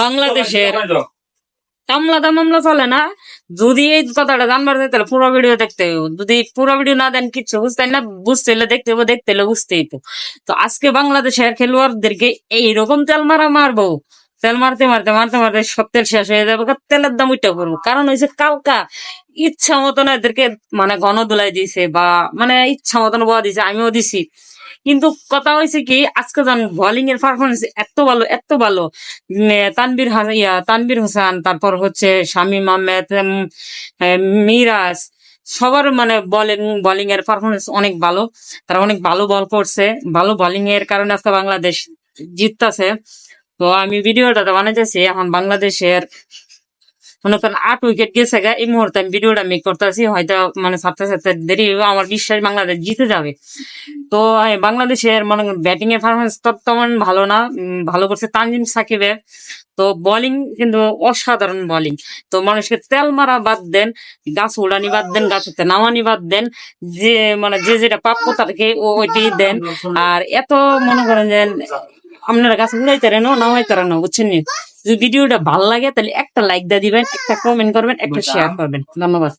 বাংলাদেশের কামলা মামলা চলে না। যদি এই কথাটা জানবার চাই তাহলে পুরো ভিডিও দেখতে হবে, যদি পুরো ভিডিও না দেন কিচ্ছু বুঝতেন না, বুঝতে হলে দেখতে হবে, দেখতে হলে বুঝতেই তো। তো আজকে বাংলাদেশের খেলোয়াড়দেরকে এইরকম তেল মারবো, তেল মারতে মারতে মারতে মারতে সব তেল শেষ হয়ে যাবে, তেলের দাম উঠে পড়বো। কারণ হয়েছে কালকা ইচ্ছা মতন এদেরকে মানে গণদোলাই দিছে বা মানে ইচ্ছা মতন বয়া দিছে, আমিও দিছি। কিন্তু কথা হয়েছে কি, আজকে যান বোলিং এর পারফরমেন্স এত ভালো এত ভালো, তানভীর হোসেন, তারপর হচ্ছে শামীম আহমেদ, মিরাজ, সবার মানে বোলিং এর পারফরমেন্স অনেক ভালো। তারা অনেক ভালো বল করছে, ভালো বোলিং এর কারণে আজকে বাংলাদেশ জিততেছে। তো আমি ভিডিওটা বানাইতেছি এখন বাংলাদেশের মনে করেন 8 উইকেট গেছে গা, এই মুহূর্তে আমি ভিডিওটা মেক করতেছি, হয়তো মানে ছাড়তে ছাড়তে দেরি হবে, আমার বিশ্বাস বাংলাদেশ জিতে যাবে। তো বাংলাদেশের মনে করেন ব্যাটিং এর পারফরমেন্স তেমন ভালো না, ভালো করছে তানজিম সাকিবের। তো বোলিং কিন্তু অসাধারণ বোলিং। তো মানুষকে তেল মারা বাদ দেন, গাছ উড়ানি বাদ দেন, গাছেতে নামানি বাদ দেন, যে মানে যে যেটা প্রাপ্য তাদেরকে ওইটাই দেন। আর এত মনে করেন যে আপনারা গাছ উড়াইতে রেনো নামাইতে রেনো, বুঝছেন নি? যদি ভিডিওটা ভালো লাগে তাহলে একটা লাইক দিয়ে দিবেন, একটা কমেন্ট করবেন, একটা শেয়ার করবেন। ধন্যবাদ।